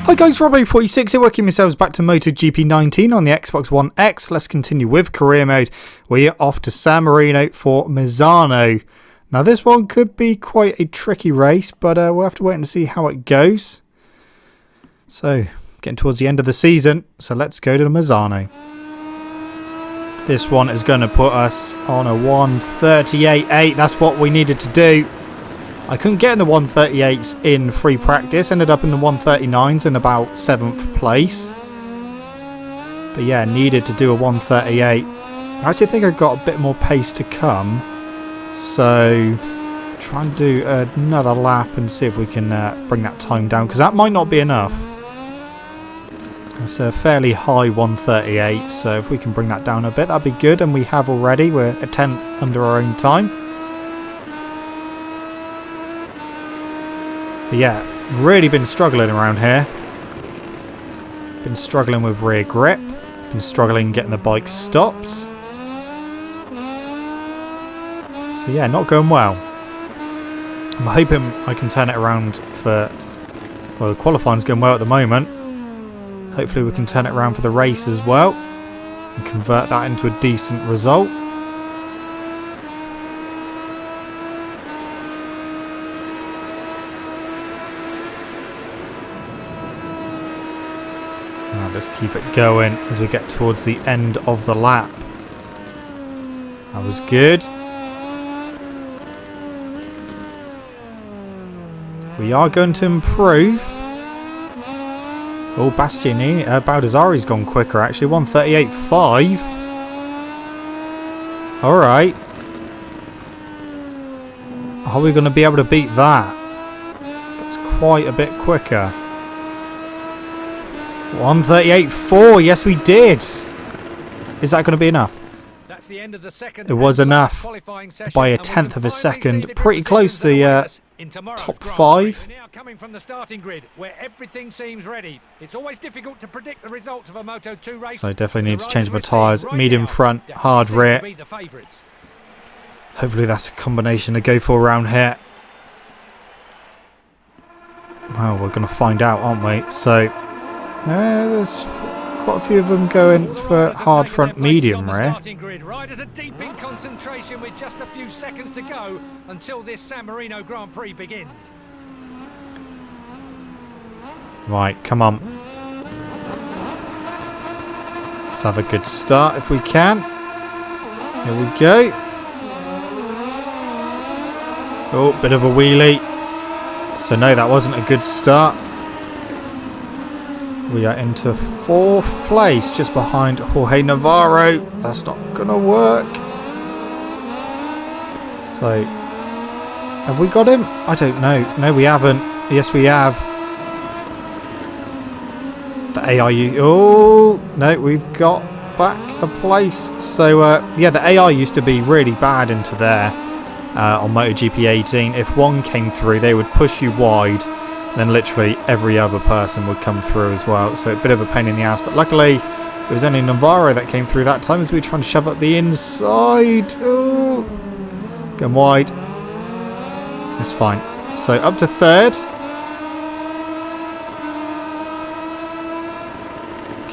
Hi guys, Robbo46 here, welcome yourselves back to MotoGP 19 on the Xbox One X. Let's continue with career mode. We are off to San Marino for Misano. Now this one could be quite a tricky race, but we'll have to wait and see how it goes. So, getting towards the end of the season, so let's go to Misano. This one is going to put us on a 1:38.8. That's what we needed to do. I couldn't get in the 1:38s in free practice. Ended up in the 1:39s in about 7th place. But yeah, needed to do a 1:38. I actually think I've got a bit more pace to come. So, try and do another lap and see if we can bring that time down. Because that might not be enough. It's a fairly high 1:38. So if we can bring that down a bit, that'd be good. And we have already. We're a 10th under our own time. But yeah, really been struggling around here. Been struggling with rear grip. Been struggling getting the bike stopped. So yeah, not going well. I'm hoping I can turn it around for... Well, the qualifying's going well at the moment. Hopefully we can turn it around for the race as well. And convert that into a decent result. Just keep it going as we get towards the end of the lap. That was good. We are going to improve. Oh, Bastianini, Baldassarri's gone quicker actually. 1:38.5. Alright. Are we going to be able to beat that? That's quite a bit quicker. 1:38.4. Yes, we did. Is that going to be enough? That's the end of the second. It was enough by a 10th of a second. Pretty close to the top 5. Now coming from the starting grid, where everything seems ready. It's always difficult to predict the results of a Moto2 race. So I definitely need to change my tyres. Medium front, hard rear. Hopefully that's a combination to go for around here. Well, we're going to find out, aren't we? So... there's quite a few of them going for hard front medium rear. Riders are deep in concentration with just a few seconds to go until this San Marino Grand Prix begins. Right, come on. Let's have a good start if we can. Here we go. Oh, bit of a wheelie. So no, that wasn't a good start. We are into 4th place, just behind Jorge Navarro. That's not going to work. So, have we got him? I don't know. No, we haven't. Yes, we have. The AI... Oh, no, we've got back a place. So, yeah, the AI used to be really bad into there on MotoGP 18. If one came through, they would push you wide. Then literally every other person would come through as well. So a bit of a pain in the ass. But luckily, it was only Navarro that came through that time as we were trying to shove up the inside. Ooh. Going wide. It's fine. So up to 3rd.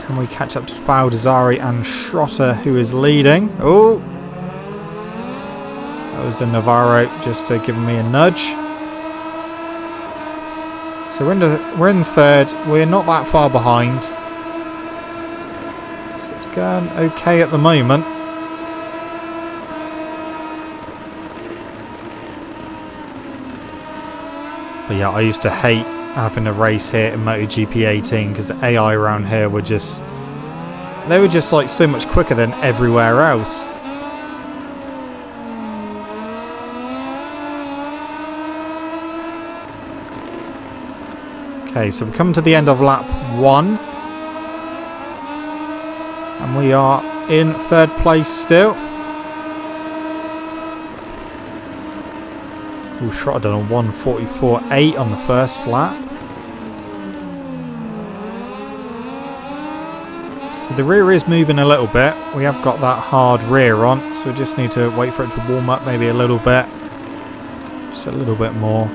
Can we catch up to Baldassarri and Schrotter, who is leading? Oh. That was a Navarro just giving me a nudge. So we're in 3rd. We're not that far behind. So it's going okay at the moment. But yeah, I used to hate having a race here in MotoGP 18 because the AI around here were just... They were just like so much quicker than everywhere else. Okay, so we come to the end of lap 1. And we are in 3rd place still. Ooh, Schrotter done a 1:44.8 on the first lap. So the rear is moving a little bit. We have got that hard rear on, so we just need to wait for it to warm up maybe a little bit. Just a little bit more.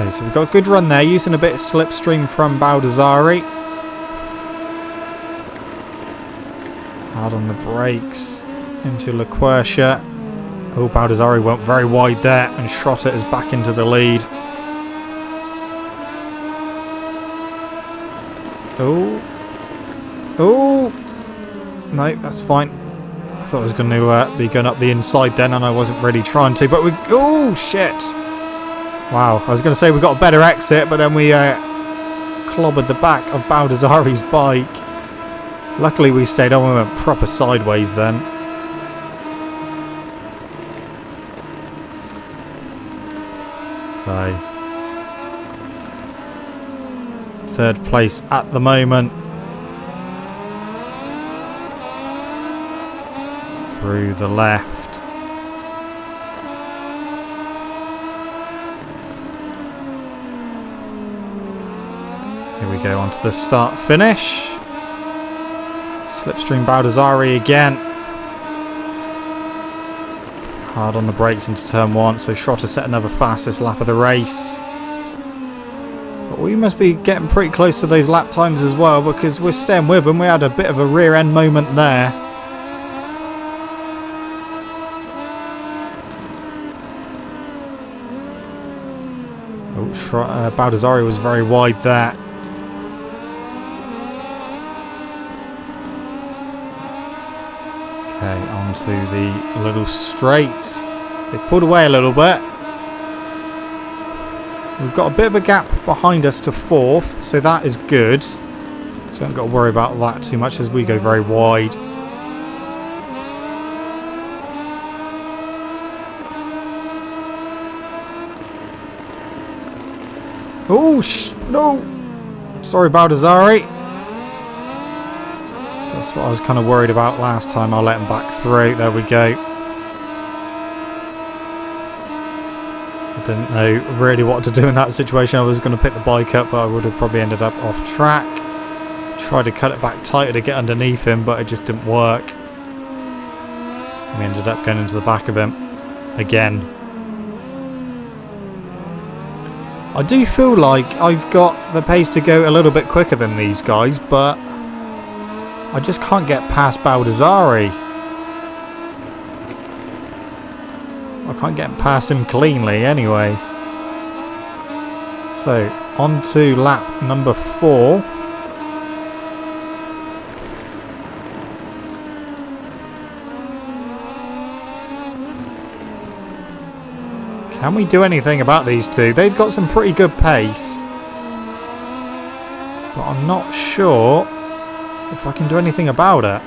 Okay, so we've got a good run there, using a bit of slipstream from Baldassarri. Hard on the brakes into LaQuercia. Oh, Baldassarri went very wide there, and Schrotter is back into the lead. Oh. Oh. No, that's fine. I thought I was going to be going up the inside then, and I wasn't really trying to, but we... Oh, shit. Wow, I was going to say we got a better exit, but then we clobbered the back of Baldassarri's bike. Luckily we stayed on, we went proper sideways then. So, third place at the moment. Through the left. Here we go, onto the start finish. Slipstream Baldassarri again. Hard on the brakes into turn 1, so Schrotter set another fastest lap of the race. But we must be getting pretty close to those lap times as well, because we're staying with them. We had a bit of a rear end moment there. Oh, Baldassarri was very wide there. Okay, onto the little straight. They've pulled away a little bit. We've got a bit of a gap behind us to 4th, so that is good. So we haven't got to worry about that too much as we go very wide. Oh, no! Sorry, Baldassarri. That's what I was kind of worried about last time. I'll let him back through. There we go. I didn't know really what to do in that situation. I was going to pick the bike up, but I would have probably ended up off track. Tried to cut it back tighter to get underneath him, but it just didn't work. We ended up going into the back of him again. I do feel like I've got the pace to go a little bit quicker than these guys, but I just can't get past Baldassarri. I can't get past him cleanly anyway. So, on to lap number 4. Can we do anything about these two? They've got some pretty good pace, but I'm not sure if I can do anything about it.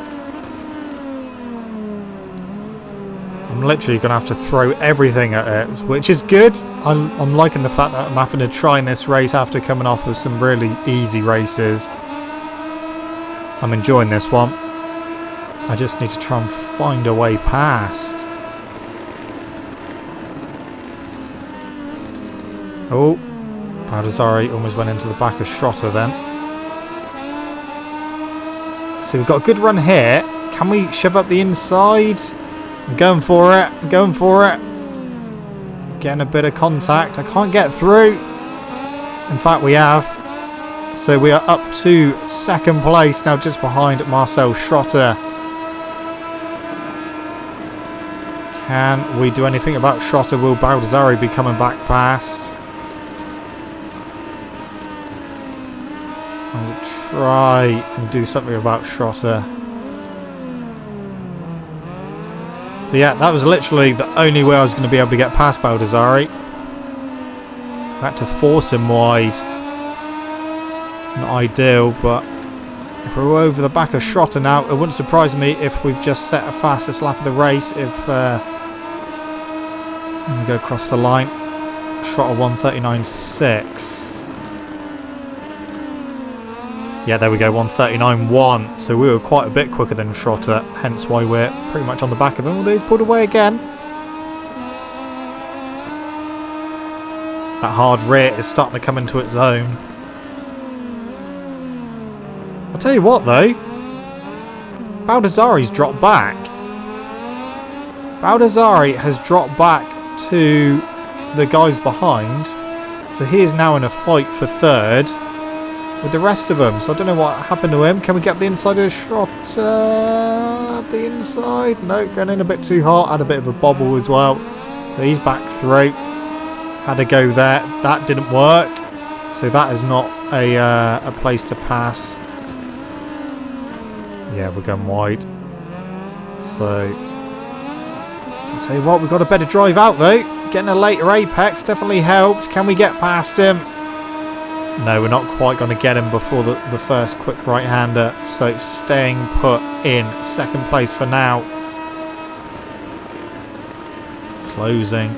I'm literally going to have to throw everything at it, which is good. I'm liking the fact that I'm having to try in this race after coming off of some really easy races. I'm enjoying this one. I just need to try and find a way past. Oh, Baldassarri almost went into the back of Schrotter then. So we've got a good run here. Can we shove up the inside? I'm going for it. I'm going for it. Getting a bit of contact. I can't get through. In fact, we have. So we are up to 2nd place now, just behind Marcel Schrotter. Can we do anything about Schrotter? Will Baldassarri be coming back past? I'll try and do something about Schrotter. But yeah, that was literally the only way I was going to be able to get past Baldassarri. Had to force him wide. Not ideal, but if we're over the back of Schrotter now, it wouldn't surprise me if we've just set a fastest lap of the race. If we go across the line, Schrotter 1:39.6. Yeah, there we go, 1:39.1. So we were quite a bit quicker than Schrotter, hence why we're pretty much on the back of him. Although he's pulled away again. That hard rear is starting to come into its own. I'll tell you what though, Baldassarri's dropped back. Baldassarri has dropped back to the guys behind. So he is now in a fight for third with the rest of them. So I don't know what happened to him. Can we get the inside of the shot? The inside? No, going in a bit too hot. Had a bit of a bobble as well. So he's back through. Had to go there. That didn't work. So that is not a place to pass. Yeah, we're going wide. So I'll tell you what, we've got a better drive out though. Getting a later apex definitely helped. Can we get past him? No, we're not quite going to get him before the first quick right-hander. So staying put in second place for now. Closing.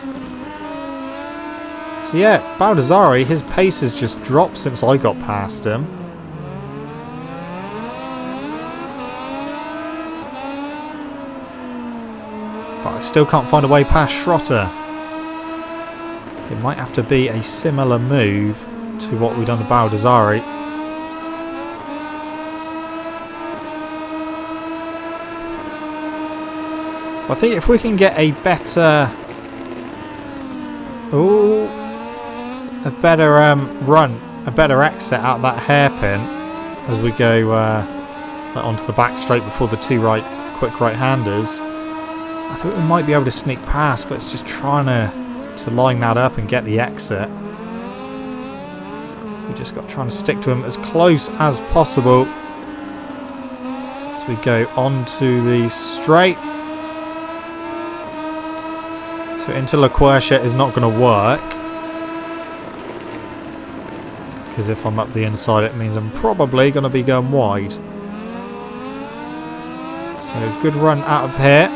So yeah, Baldassarre, his pace has just dropped since I got past him. But I still can't find a way past Schrotter. It might have to be a similar move to what we've done to Baldassarre. I think if we can get a better... Ooh, a better run, a better exit out of that hairpin as we go onto the back straight before the two quick right-handers. I think we might be able to sneak past, but it's just trying to line that up and get the exit. We just got trying to stick to him as close as possible as we go onto the straight. So into La Quercia is not going to work, because if I'm up the inside it means I'm probably going to be going wide. So good run out of here.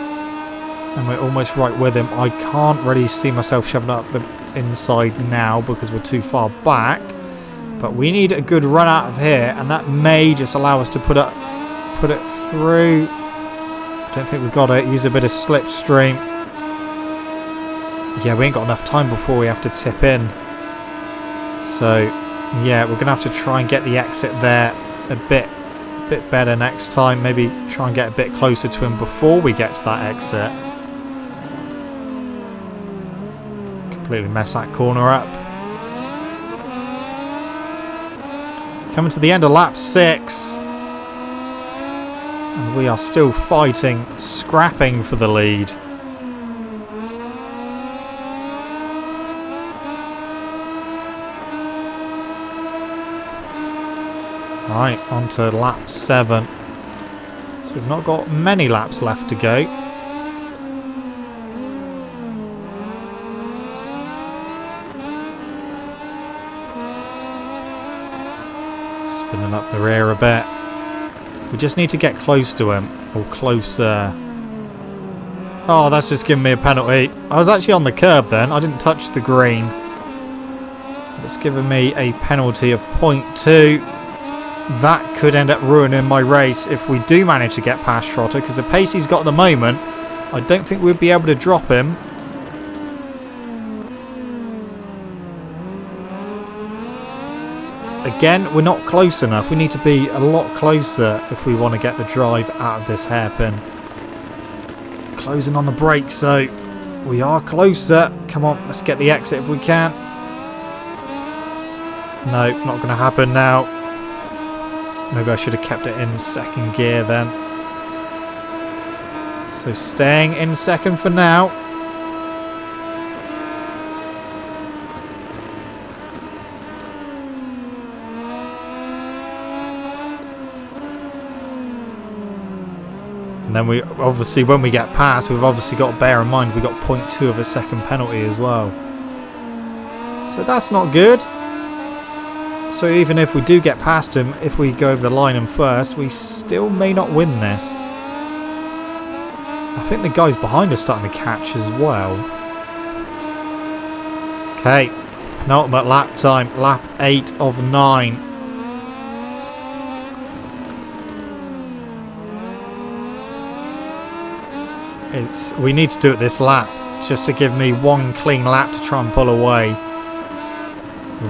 And we're almost right with him. I can't really see myself shoving up the inside now because we're too far back. But we need a good run out of here, and that may just allow us to put it through. Don't think we've got it. Use a bit of slipstream. Yeah, we ain't got enough time before we have to tip in. So yeah, we're gonna have to try and get the exit there a bit better next time. Maybe try and get a bit closer to him before we get to that exit. Completely mess that corner up. Coming to the end of lap 6. And we are still fighting, scrapping for the lead. Right, on to lap 7. So we've not got many laps left to go. Spinning up the rear a bit. We just need to get close to him, or closer. Oh, that's just giving me a penalty. I was actually on the curb then. I didn't touch the green. It's given me a penalty of 0.2. That could end up ruining my race if we do manage to get past Schrotter, because the pace he's got at the moment, I don't think we'll be able to drop him. Again, we're not close enough. We need to be a lot closer if we want to get the drive out of this hairpin. Closing on the brakes, so we are closer. Come on, let's get the exit if we can. No, not going to happen now. Maybe I should have kept it in second gear then. So staying in second for now. And then we obviously, when we get past, we've obviously got to bear in mind we've got 0.2 of a second penalty as well. So that's not good. So even if we do get past him, if we go over the line and first, we still may not win this. I think the guys behind us starting to catch as well. Okay, penultimate lap time, lap 8 of 9. We need to do it this lap, just to give me one clean lap to try and pull away.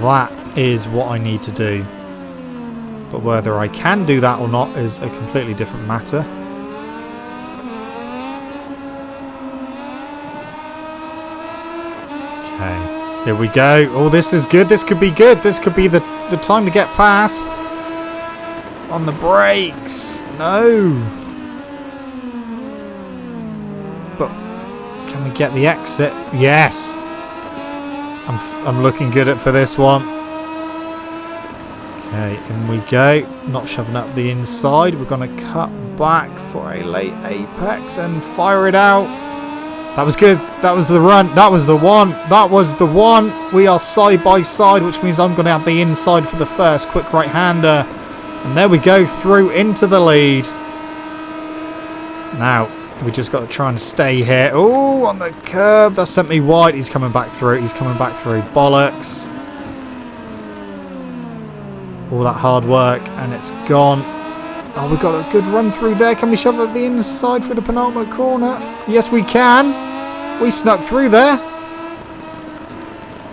That is what I need to do. But whether I can do that or not is a completely different matter. Okay. Here we go. Oh, this is good. This could be good. This could be the time to get past. On the brakes. No. But can we get the exit? Yes. I'm looking good for this one. Okay, in we go. Not shoving up the inside. We're going to cut back for a late apex and fire it out. That was good. That was the run. That was the one. That was the one. We are side by side, which means I'm going to have the inside for the first quick right-hander. And there we go, through into the lead. Now, we just got to try and stay here. Oh, on the curb. That sent me wide. He's coming back through. He's coming back through. Bollocks. All that hard work, and it's gone. Oh, we've got a good run through there. Can we shove it the inside for the penultimate corner? Yes, we can. We snuck through there.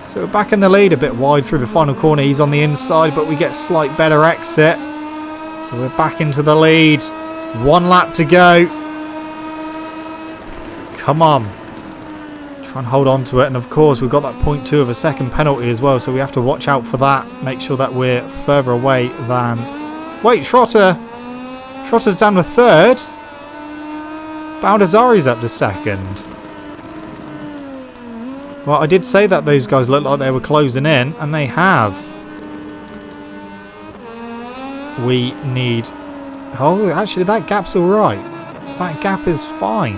So we're back in the lead, a bit wide through the final corner. He's on the inside, but we get slight better exit. So we're back into the lead. 1 lap to go. Come on. Try and hold on to it. And of course, we've got that 0.2 of a second penalty as well. So we have to watch out for that. Make sure that we're further away than... Wait, Trotter. Trotter's down to 3rd. Baldassarri's up to 2nd. Well, I did say that those guys looked like they were closing in. And they have. We need... Oh, actually, that gap's alright. That gap is fine.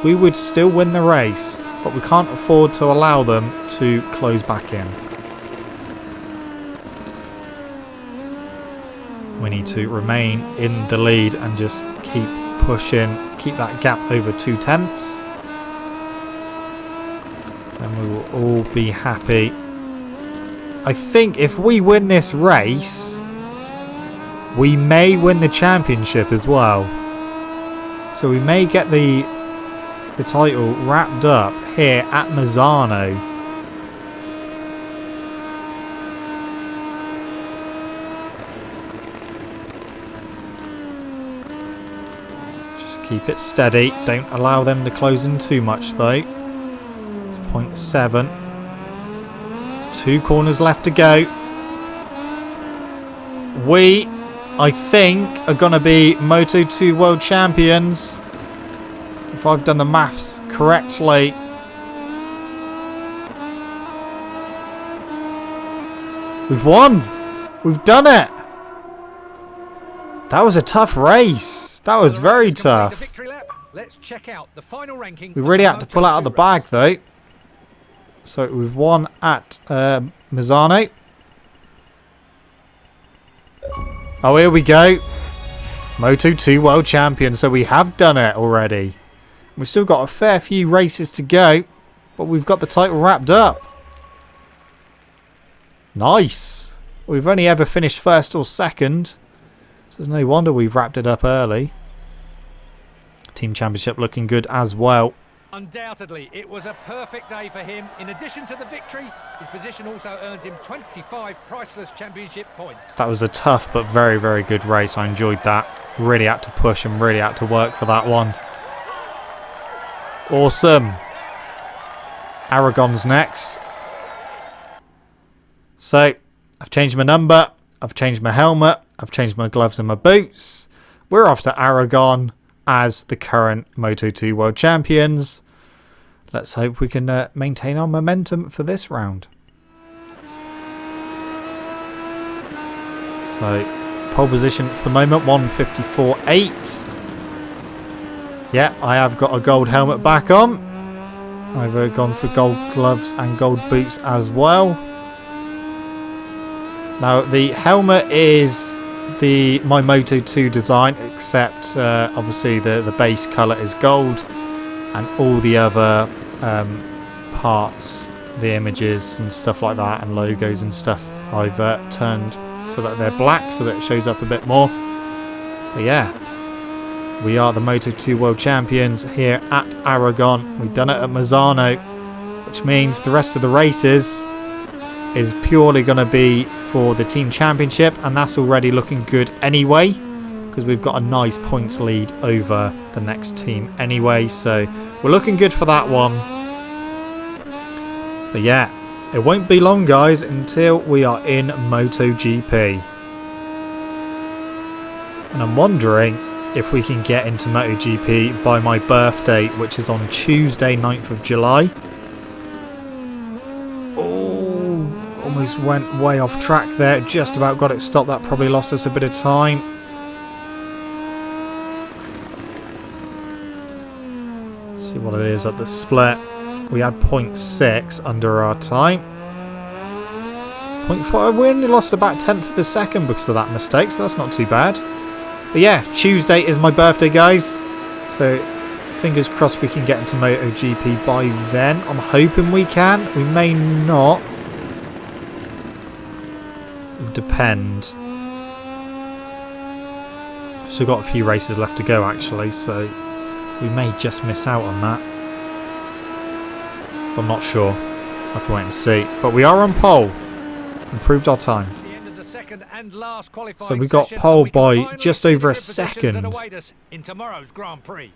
We would still win the race. But we can't afford to allow them to close back in. We need to remain in the lead and just keep pushing. Keep that gap over 2/10. Then we will all be happy. I think if we win this race, we may win the championship as well. So we may get the title wrapped up here at Misano. Just keep it steady. Don't allow them to close in too much though. It's 0.7. 2 corners left to go. We, I think, are going to be Moto2 World Champions. If I've done the maths correctly. We've won! We've done it! That was a tough race. That was very tough. Let's check out the final ranking. We really had to pull out of the bag though. So we've won at Misano. Oh, here we go. Moto2 World Champion. So we have done it already. We've still got a fair few races to go, but we've got the title wrapped up. Nice. We've only ever finished 1st or 2nd, so there's no wonder we've wrapped it up early. Team Championship looking good as well. Undoubtedly, it was a perfect day for him. In addition to the victory, his position also earns him 25 priceless championship points. That was a tough but very, very good race. I enjoyed that. Really had to push and really had to work for that one. Awesome. Aragon's next. So, I've changed my number. I've changed my helmet. I've changed my gloves and my boots. We're off to Aragon as the current Moto2 World Champions. Let's hope we can maintain our momentum for this round. So, pole position for the moment, 154.8. Yeah, I have got a gold helmet back on. I've gone for gold gloves and gold boots as well. Now, the helmet is my Moto2 design, except obviously the base colour is gold. And all the other parts, the images and stuff like that, and logos and stuff, I've turned so that they're black, so that it shows up a bit more. But yeah. We are the Moto2 World Champions here at Aragon. We've done it at Misano, which means the rest of the races is purely going to be for the Team Championship, and that's already looking good anyway, because we've got a nice points lead over the next team anyway, so we're looking good for that one. But yeah, It won't be long, guys, until we are in MotoGP. And I'm wondering if we can get into MotoGP by my birthday, which is on Tuesday, 9th of July. Oh, almost went way off track there. Just about got it stopped. That probably lost us a bit of time. Let's see what it is at the split. We had 0.6 under our time. 0.5. We only lost about 1/10 of a second because of that mistake, so that's not too bad. But yeah, Tuesday is my birthday, guys. So fingers crossed we can get into MotoGP by then. I'm hoping we can. We may not. It would depend. Still got a few races left to go, actually, so we may just miss out on that. I'm not sure. I'll have to wait and see. But we are on pole. Improved our time. So we got pole by just over a second. In tomorrow's Grand Prix.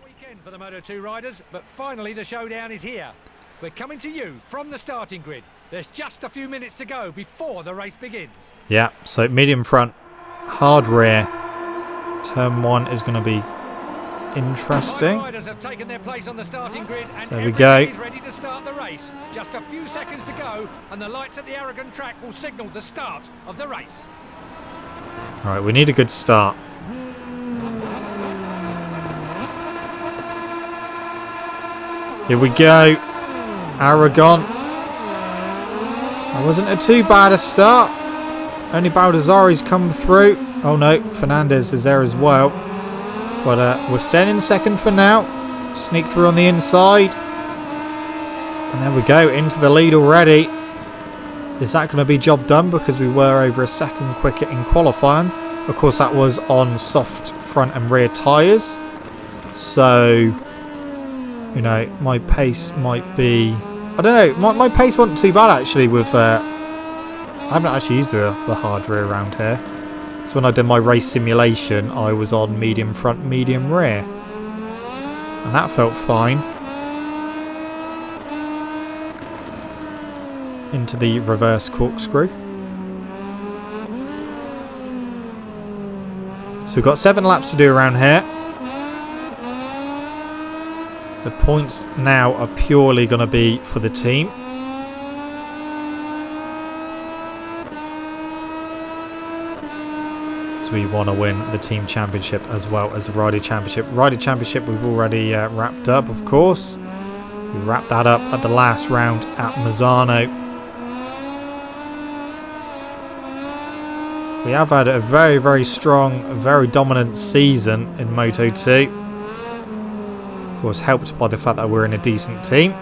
Weekend for the Moto2 riders, but finally the showdown is here. We're coming to you from the starting grid. There's just a few minutes to go before the race begins. Yeah, so medium front, hard rear. Turn 1 is going to be interesting. Riders have taken their place on the starting grid, and there we go. Ready to start the race. Just a few seconds to go, and the lights at the Aragon track will signal the start of the race. All right, we need a good start. Here we go. Aragon. That wasn't too bad a start. Only Baldassarri's come through. Oh no, Fernandez is there as well. But we're staying in second for now. Sneak through on the inside. And there we go, into the lead already. Is that going to be job done? Because we were over a second quicker in qualifying. Of course, that was on soft front and rear tyres. So, you know, my pace might be... I don't know, my pace wasn't too bad actually with... I haven't actually used the hard rear around here. So when I did my race simulation, I was on medium front, medium rear. And that felt fine. Into the reverse corkscrew. So we've got 7 laps to do around here. The points now are purely going to be for the team. We want to win the team championship as well as the rider championship. Rider championship we've already wrapped up, of course. We wrapped that up at the last round at Misano. We have had a very, very strong, very dominant season in Moto2. Of course, helped by the fact that we're in a decent team.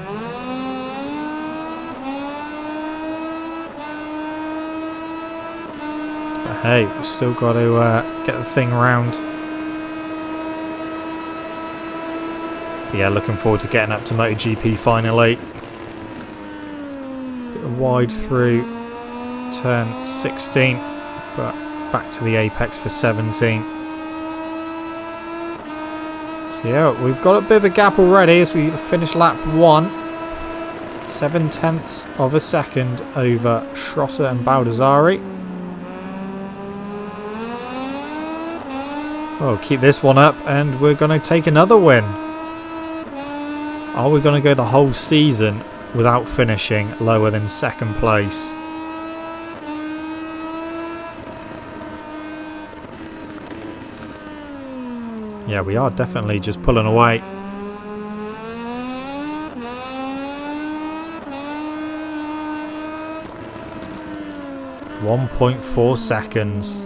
Hey, we've still got to get the thing round. But yeah, looking forward to getting up to MotoGP finally. Bit of wide through turn 16, but back to the apex for 17. So yeah, we've got a bit of a gap already as we finish lap 1. 7/10 of a second over Schrotter and Baldassarri. Oh, keep this one up and we're going to take another win. Are we going to go the whole season without finishing lower than second place? Yeah, we are definitely just pulling away. .4 seconds.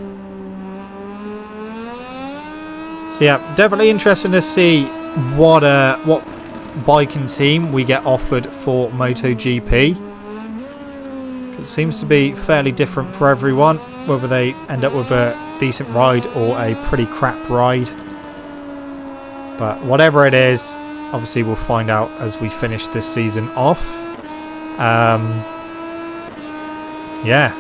So yeah, definitely interesting to see what bike and team we get offered for MotoGP. Because it seems to be fairly different for everyone, whether they end up with a decent ride or a pretty crap ride. But whatever it is, obviously we'll find out as we finish this season off. Yeah.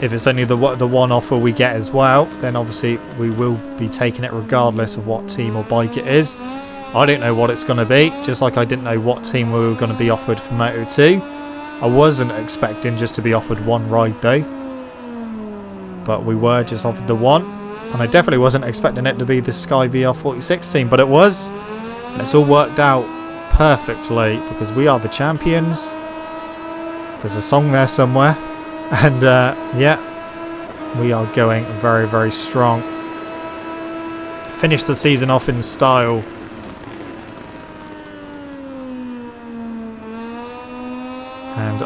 If it's only the one offer we get as well, then obviously we will be taking it regardless of what team or bike it is. I don't know what it's going to be, just like I didn't know what team we were going to be offered for Moto 2. I wasn't expecting just to be offered one ride though, but we were just offered the one, and I definitely wasn't expecting it to be the Sky VR46 team, but it was, and it's all worked out perfectly because we are the champions. There's a song there somewhere, and yeah, we are going very, very strong. Finish the season off in style. And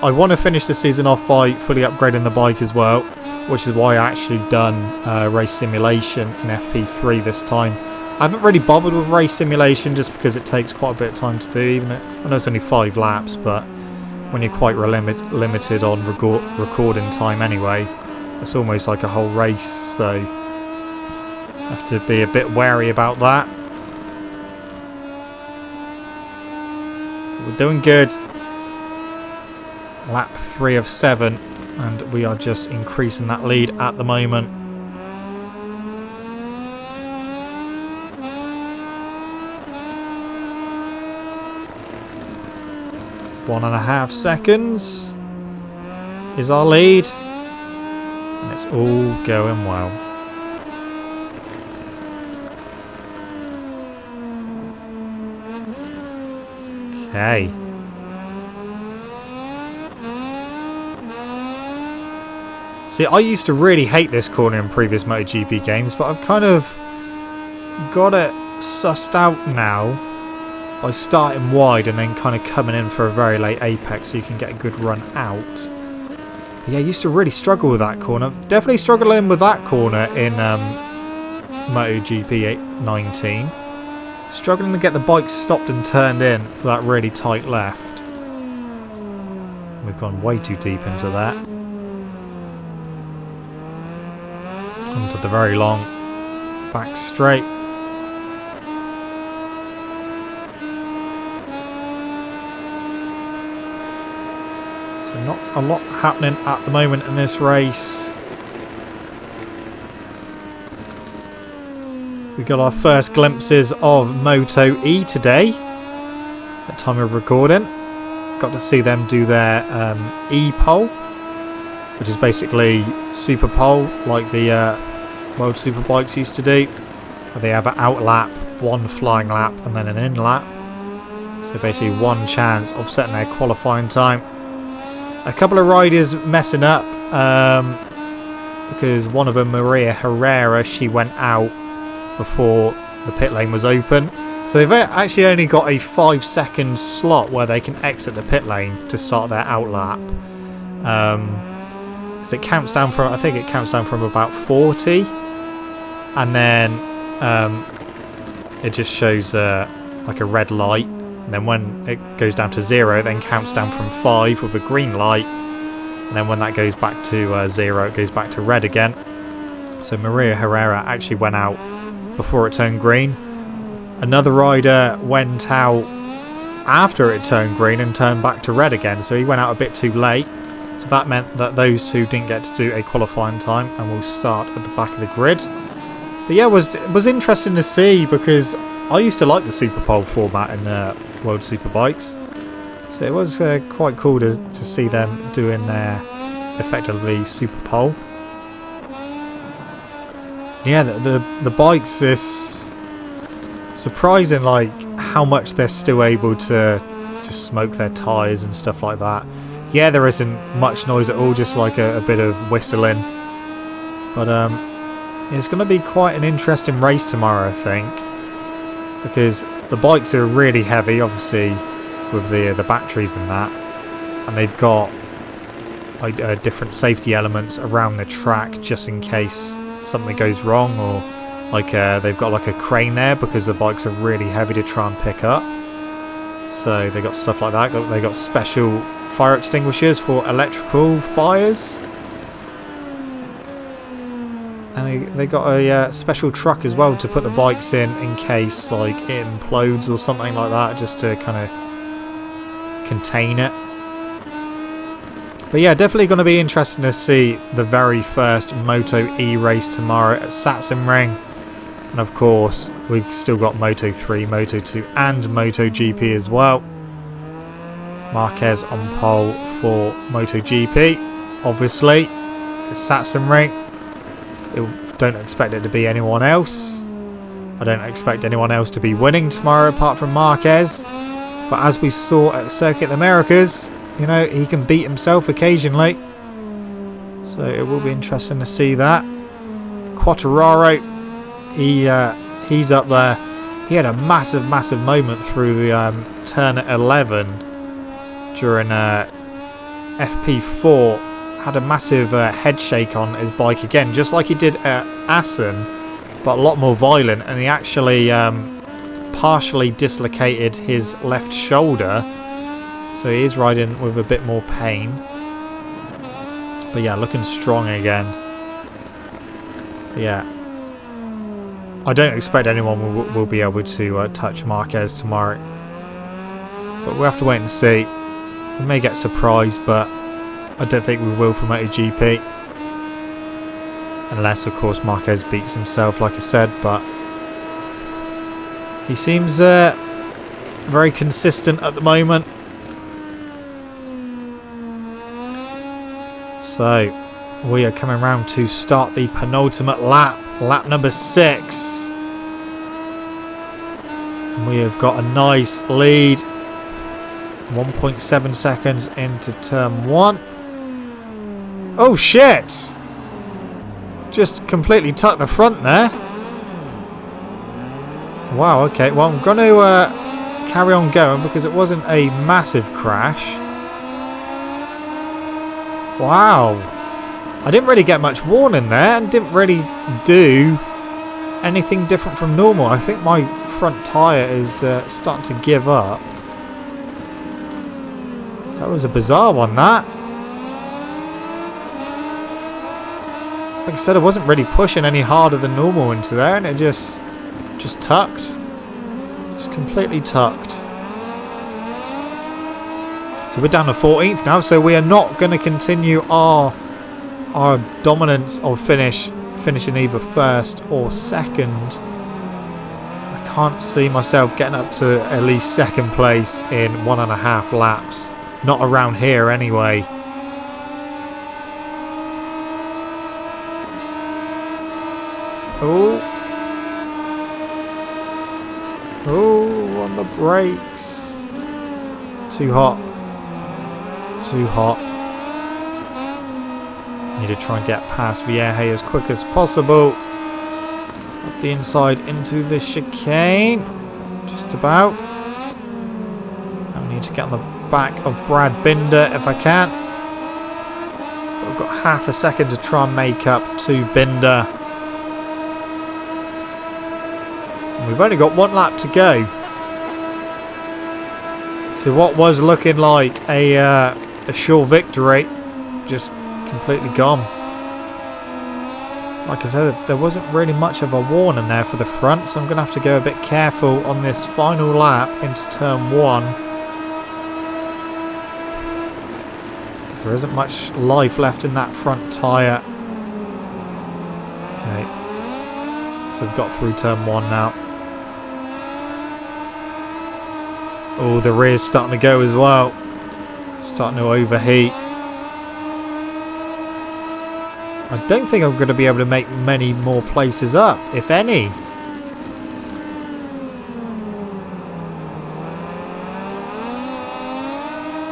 I want to finish the season off by fully upgrading the bike as well, which is why I actually done race simulation in FP3 this time. I haven't really bothered with race simulation just because it takes quite a bit of time to do, even I know it's only 5 laps, but when you're quite limited on recording time anyway, it's almost like a whole race, so I have to be a bit wary about that. We're doing good. Lap 3 of 7, and we are just increasing that lead at the moment. One and a half seconds is our lead, and it's all going well. Okay. See, I used to really hate this corner in previous MotoGP games, but I've kind of got it sussed out now by starting wide and then kind of coming in for a very late apex so you can get a good run out. But yeah, I used to really struggle with that corner. Definitely struggling with that corner in MotoGP 19. Struggling to get the bike stopped and turned in for that really tight left. We've gone way too deep into that. Onto the very long back straight. So not a lot happening at the moment in this race. We got our first glimpses of Moto E today at time of recording. Got to see them do their E-pole, which is basically super pole like the World Superbikes used to do. They have an out lap, one flying lap, and then an in lap. So basically one chance of setting their qualifying time. A couple of riders messing up because one of them, Maria Herrera, she went out before the pit lane was open. So they've actually only got a 5-second slot where they can exit the pit lane to start their out lap. Because it counts down from, I think it counts down from about 40, and then it just shows like a red light, and then when it goes down to 0, it then counts down from 5 with a green light, and then when that goes back to 0, it goes back to red again. So Maria Herrera actually went out before it turned green. Another rider went out after it turned green and turned back to red again, so he went out a bit too late. So that meant that those two didn't get to do a qualifying time and will start at the back of the grid. But yeah, it was interesting to see because I used to like the Super Pole format in World Superbikes. So it was quite cool to see them doing their effectively Super Pole. Yeah, the bikes, is surprising like how much they're still able to smoke their tyres and stuff like that. Yeah, there isn't much noise at all, just like a bit of whistling. But it's going to be quite an interesting race tomorrow, I think, because the bikes are really heavy, obviously, with the batteries and that, and they've got like different safety elements around the track just in case something goes wrong, or like they've got like a crane there because the bikes are really heavy to try and pick up. So they got stuff like that. They got special fire extinguishers for electrical fires, and they got a special truck as well to put the bikes in case like it implodes or something like that, just to kind of contain it. But yeah, definitely going to be interesting to see the very first Moto E race tomorrow at Sachsenring. And of course, we've still got Moto 3, Moto 2 and MotoGP as well. Marquez on pole for MotoGP. Obviously, it's Sachsenring. Don't expect it to be anyone else. I don't expect anyone else to be winning tomorrow apart from Marquez. But as we saw at Circuit Americas, you know, he can beat himself occasionally. So it will be interesting to see that. Quartararo, he's up there. He had a massive moment through the turn at 11 during FP4. Had a massive head shake on his bike again, just like he did at Assen, but a lot more violent. And he actually partially dislocated his left shoulder, so he is riding with a bit more pain. But yeah, looking strong again. But yeah, I don't expect anyone will be able to touch Marquez tomorrow, but we'll have to wait and see. We may get surprised, but I don't think we will for MotoGP, unless of course Marquez beats himself like I said. But he seems very consistent at the moment. So we are coming round to start the penultimate lap, lap number 6. And we have got a nice lead. 1.7 seconds into turn 1. Oh shit! Just completely tucked the front there. Wow, okay. Well, I'm going to carry on going because it wasn't a massive crash. Wow. I didn't really get much warning there and didn't really do anything different from normal. I think my front tyre is starting to give up. That was a bizarre one, that. Like I said, I wasn't really pushing any harder than normal into there, and it just tucked. Just completely tucked. So we're down to 14th now, so we are not going to continue our dominance of finishing either first or second. I can't see myself getting up to at least second place in 1.5 laps. Not around here anyway. Oh, on the brakes. Too hot. Too hot. Need to try and get past Vierge as quick as possible. Up the inside into the chicane. Just about. I need to get on the back of Brad Binder if I can. But I've got half a second to try and make up to Binder. And we've only got 1 lap to go. So what was looking like a sure victory, just completely gone. Like I said, there wasn't really much of a warning there for the front, so I'm going to have to go a bit careful on this final lap into turn 1. Because there isn't much life left in that front tyre. Okay, so we've got through turn 1 now. Oh, the rear's starting to go as well. Starting to overheat. I don't think I'm going to be able to make many more places up, if any.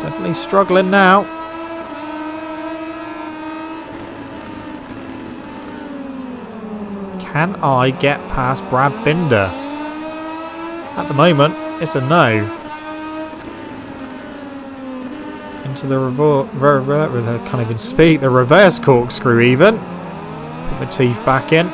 Definitely struggling now. Can I get past Brad Binder? At the moment, it's a no. Into the I can't even speak. The reverse corkscrew even. Put my teeth back in.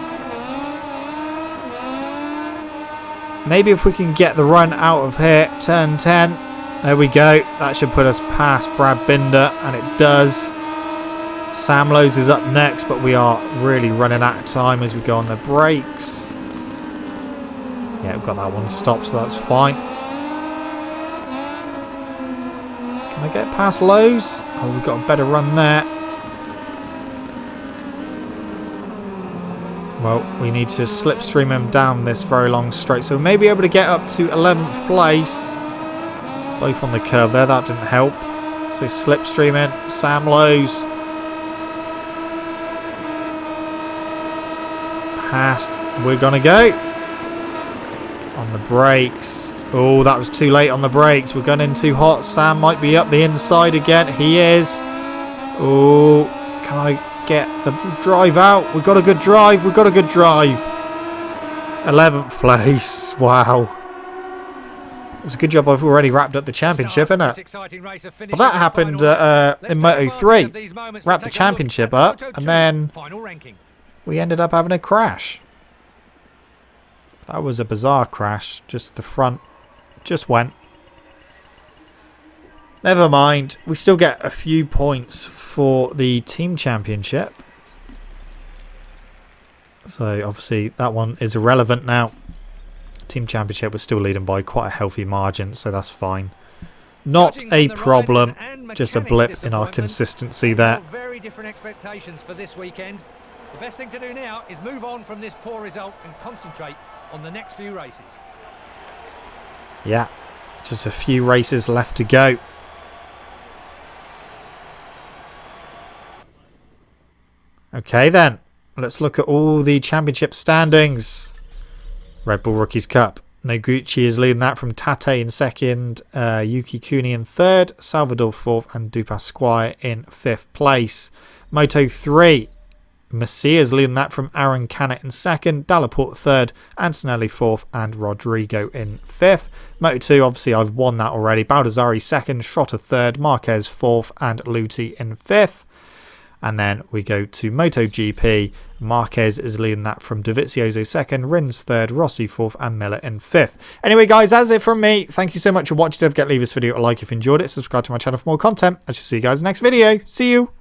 Maybe if we can get the run out of here. Turn 10. There we go. That should put us past Brad Binder, and it does. Sam Lowe's is up next, but we are really running out of time as we go on the brakes. Yeah, we've got that one stopped, so that's fine. Can I get past Lowe's? Oh, we've got a better run there. Well, we need to slipstream him down this very long straight. So we may be able to get up to 11th place. Both on the curve there. That didn't help. So slipstreaming. Sam Lowe's. Past. We're going to go. On the brakes. Oh, that was too late on the brakes. We're going in too hot. Sam might be up the inside again. He is. Oh, can I get the drive out? We've got a good drive. We've got a good drive. 11th place. Wow. It was a good job I've already wrapped up the championship, isn't it? Well, that happened in Moto3. Wrapped the championship up, and then we ended up having a crash. That was a bizarre crash. Just the front just went. Never mind. We still get a few points for the team championship. So obviously that one is irrelevant now. Team championship was still leading by quite a healthy margin, so that's fine. Not a problem. Just a blip in our consistency there. Very different expectations for this weekend. The best thing to do now is move on from this poor result and concentrate on the next few races. Yeah, just a few races left to go. Okay then, let's look at all the championship standings. Red Bull Rookies Cup. Noguchi is leading that from Tate in second, Yuki Kuni in third, Salvador fourth, and Dupasquire in fifth place. Moto 3. Messias leading that from Aaron Canet in second, Dallaporte third, Antonelli fourth, and Rodrigo in fifth. Moto 2, obviously I've won that already. Baldassari second, Schrotter third, Marquez fourth, and Luti in fifth. And then we go to MotoGP. Marquez is leading that from Dovizioso second, Rins third, Rossi fourth, and Miller in fifth. Anyway, guys, that's it from me. Thank you so much for watching. Don't forget to leave this video a like if you enjoyed it. Subscribe to my channel for more content. I shall see you guys in the next video. See you.